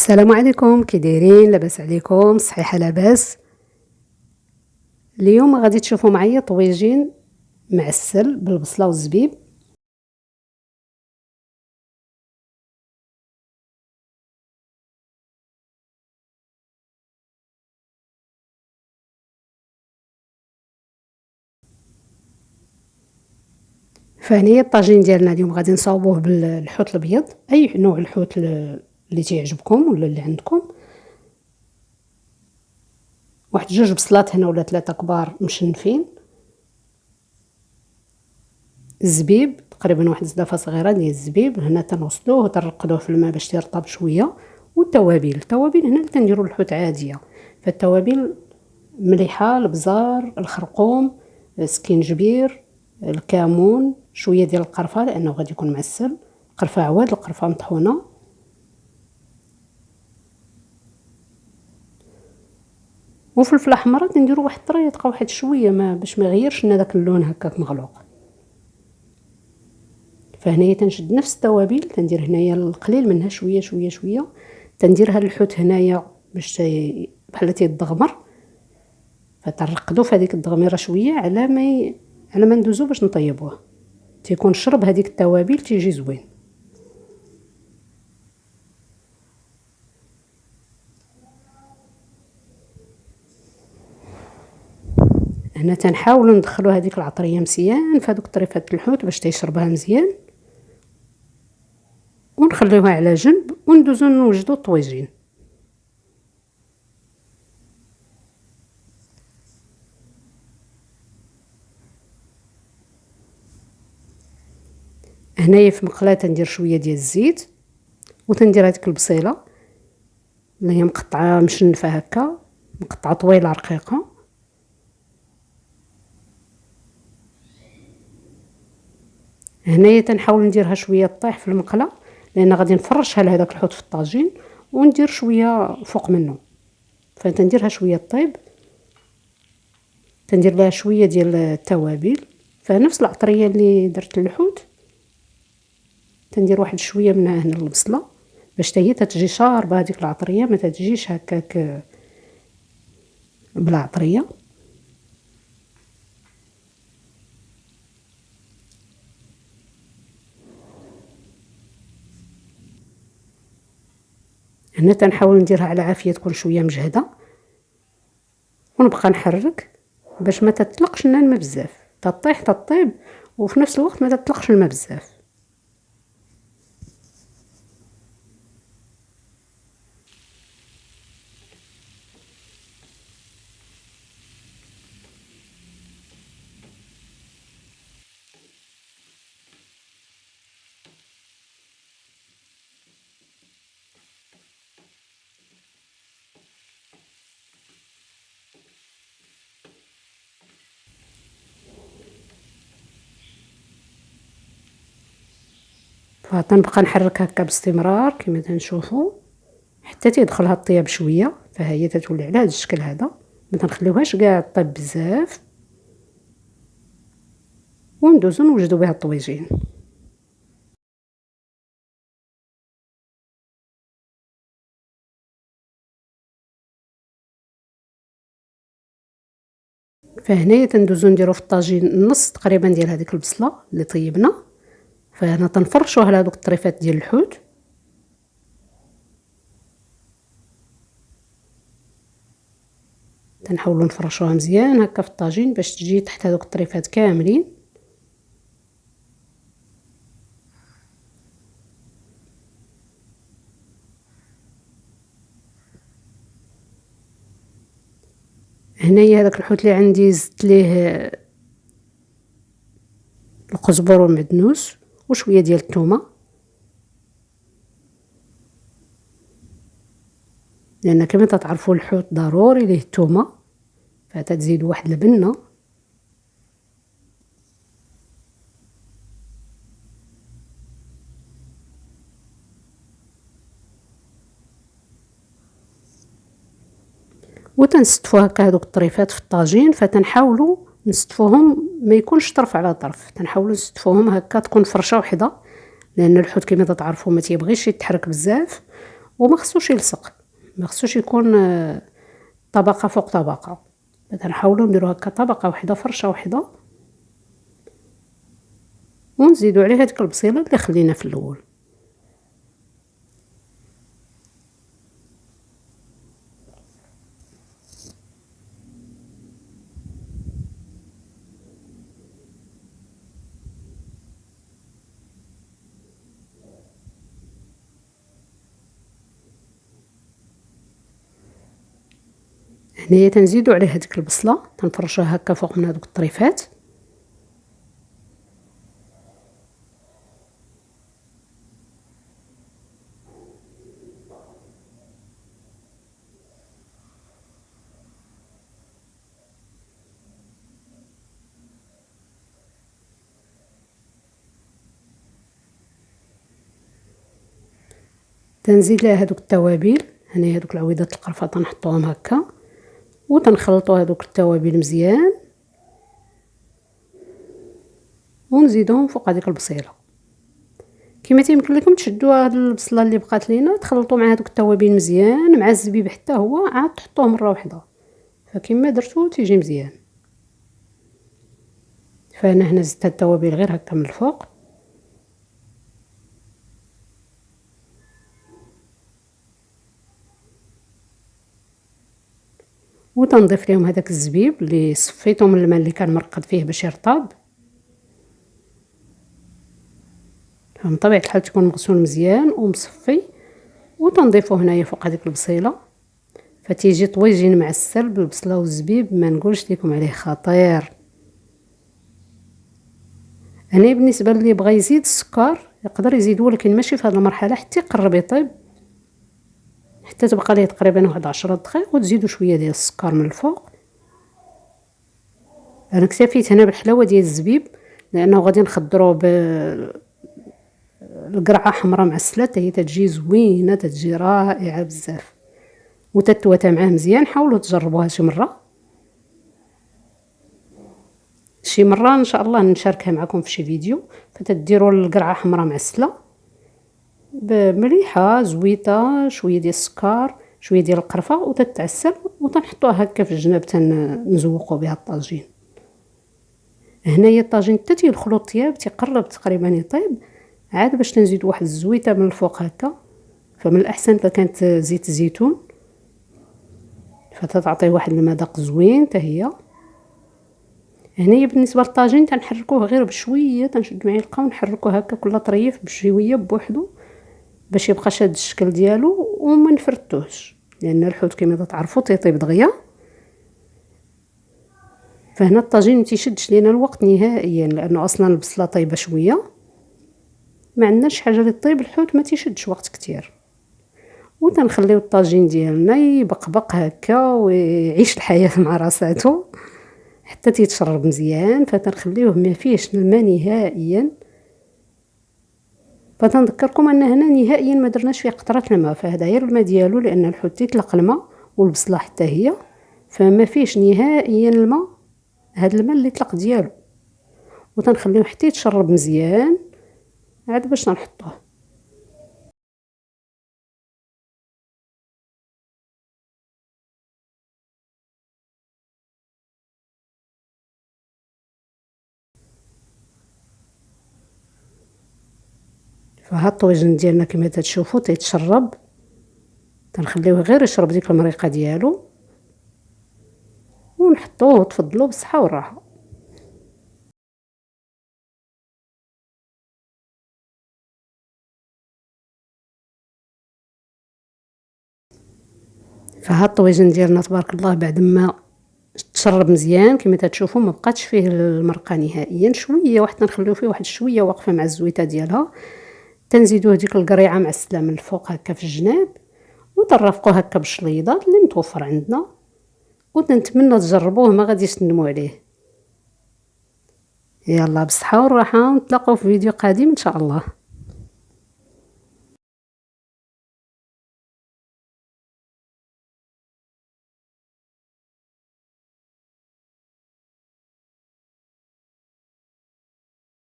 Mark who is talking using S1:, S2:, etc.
S1: السلام عليكم، كي دايرين؟ لاباس عليكم؟ صحيحه لاباس. اليوم غادي تشوفوا معايا طويجين معسل بالبصله والزبيب. فهنايا الطاجين ديالنا اليوم غادي نصاوبوه بالحوت الابيض، اي نوع الحوت اللي تعجبكم ولا اللي عندكم. واحد جوج بصلات هنا ولا 3 كبار مشنفين، الزبيب تقريبا واحد زلافه صغيره ديال الزبيب هنا تنغسلوه وتنرقدوه في الماء باش يرطب شويه. والتوابل هنا تنديروا الحوت عاديه، فالتوابل مليحه، البزار، الخرقوم، السكينجبير، الكمون، شويه ديال القرفه لانه غادي يكون معسل، قرفه عواد، القرفه مطحونه، وفلفل احمر نديروا واحد الطريقه واحد شويه ما باش ما يغيرش لنا داك اللون هكاك مغلوق. فهنايا تنشد نفس التوابل، تندير هنايا القليل منها شويه شويه شويه، تنديرها للحوت هنايا باش بحال تيضغمر، فترقدو في هذيك الضغميره شويه على ما ندوزو باش نطيبوه، تيكون شرب هذيك التوابل تيجي زوين. هنا تنحاولوا ندخلوا هذيك العطريه مزيان في هذوك طريفات الحوت باش تيشربها مزيان، ونخليوها على جنب وندوزو نوجدو الطويجين. هنايا في مقلاة تندير شويه ديال الزيت، وتندير هذيك البصيله اللي هي مقطعه مشنفه هكا، مقطعه طويله رقيقه. هنايا تنحاول نديرها شويه طيح في المقله، لان غادي نفرشها لهذاك الحوت في الطاجين وندير شويه فوق منه، فتنديرها شويه طيب، تندير لها شويه ديال التوابل، فنفس العطريه اللي درت للحوت تندير واحد شويه منها هنا البصله باش حتى هي تتجي شاربه هذيك العطريه، ما تجيش هكاك بلا عطريه. هنا تنحاول نديرها على عافيه تكون شويه مجهده، ونبقى نحرك باش ما تطلقش لنا الماء بزاف، تطيح تطيب وفي نفس الوقت ما تطلقش الماء بزاف. فتنبقى نحرك هكا باستمرار كما تنشوفوا حتى تيدخلها الطياب شويه، فهي تتولي على هذا الشكل هذا، ما تنخليوهاش كاع طيب بزاف، وندوزو نوجدو بها الطويجين. فهنايا تندوزو نديرو في الطاجين النص تقريبا ديال هذيك البصله اللي طيبنا، فهنا تنفرشوها على هذوك الطريفات ديال الحوت، تنحاولوا نفرشوها مزيان هكا في الطاجين باش تجي تحت هذوك الطريفات كاملين. هنايا هذاك الحوت اللي عندي زدت ليه القزبر والمعدنوس وشويه ديال الثومه، لان كما تتعرفوا الحوت ضروري ليه الثومه، فتزيد واحد البنه. وتنستفوا هكا هذوك الطريفات في الطاجين، فتنحاولوا نستفوهم ما يكونش طرف على طرف، تنحاولوا نستفوهم هكا تكون فرشه وحده، لان الحوت كما تعرفوا ما تيبغيش يتحرك بزاف، وما خصوش يلصق، ما خصوش يكون طبقه فوق طبقه. نحاولوا نديرو هكا طبقه وحده، فرشه وحده، ونزيدو عليه هذيك البصيله اللي خلينا في الاول. هنايا تنزيدو عليه هذيك البصله، تنفرشوها هكا فوق من هذوك الطريفات. تنزيد لها هذوك التوابل، هنايا هذوك العويضات القرفه تنحطوهم هكا، وتنخلطوا هذوك التوابل مزيان، ونزيدوهم فوق هذيك البصيله. كما تيمكن لكم تشدوا هاد البصله اللي بقات لينا، تخلطوا مع هذوك التوابل مزيان مع الزبيب حتى هو، عاد تحطوه مره واحده، فكما درتو تيجي مزيان. فانا هنا زدت التوابل غير هكا من الفوق، وتنضيف لهم هذاك الزبيب اللي صفيته من الماء اللي كان مرقد فيه باش يرطب. من طبيعه الحال تكون مغسول مزيان ومصفي، وتنضيفه هنايا فوق هذيك البصيله، فتيجي طويجين معسل بالبصله والزبيب، ما نقولش لكم عليه خطير. هنا بالنسبه اللي بغى يزيد السكر يقدر يزيد، ولكن ماشي في هذه المرحله، حتى يقرب يطيب، حتى تبقى ليه تقريبا واحد 10 دقائق، وتزيدوا شويه ديال السكر من الفوق. انا اكتفيت هنا بالحلاوه ديال الزبيب، لانه غادي نخضروه بالقرعه حمراء معسله، حتى هي تتجي زوينه، تتجي رائعه بزاف، وتتواتى معاه مزيان. حاولوا تجربوها شي مره ان شاء الله نشاركها معكم في شي فيديو. فتديروا القرعه حمراء معسله بمليحه زويته، شويه ديال السكر، شويه ديال القرفه، وتتعسل، وتنحطوها هكا في الجناب تنزوقوا بها الطاجين. هنايا الطاجين حتى تيدخلوا الطياب، تيقرب تقريبا يطيب، عاد باش تنزيد واحد الزويته من الفوق هكا. فمن الاحسن اذا كانت زيت الزيتون، فتعطي واحد المذاق زوين حتى هي. هنايا بالنسبه للطاجين تنحركوه غير بشويه، تنشد معلقه ونحركوه هكا كل طريف بشويه بوحدو، باش يبقى شاد الشكل ديالو، وما نفرتوهش، لان الحوت كما تعرفوا تيطيب دغيا. فهنا الطاجين ما تيشدش لينا الوقت نهائيا، لانه اصلا البصله طايبه شويه، ما عندناش حاجه اللي طيب الحوت، ما تيشدش وقت كتير. وتنخليو الطاجين ديالنا يبقبق هكا ويعيش الحياه مع راساتو حتى تيتشرب مزيان. فتنخليوه ما فيهش الماء نهائيا. فتنذكركم ان هنا نهائيا ما درناش فيه قطره الماء، فهذا غير الماء ديالو، لان الحوت تيطلق الماء والبصله حتى هي، فما فيش نهائيا الماء، هذا الماء اللي طلق ديالو. وتنخليوه حتى يتشرب مزيان، عاد باش نحطوه. فها الطويجن ديالنا كما تتشوفوا تيتشرب، تنخليوه غير يشرب ديك المريقه ديالو، ونحطوه وتفضلوا بالصحه والراحه. فها الطويجن ديالنا تبارك الله بعد ما تشرب مزيان كما تتشوفوا، ما بقاتش فيه المرقه نهائيا، شويه واحد تنخليو فيه واحد شويه واقفه مع الزويته ديالها. تنزيدوه ديك القريعه معسله من الفوق هكا في الجناب، وترافقوه هكا بالشليضات اللي متوفر عندنا، ونتمنى تجربوه ما غاديش تندموا عليه. يلا بالصحه والراحه، ونتلاقاو في فيديو قادم ان شاء الله.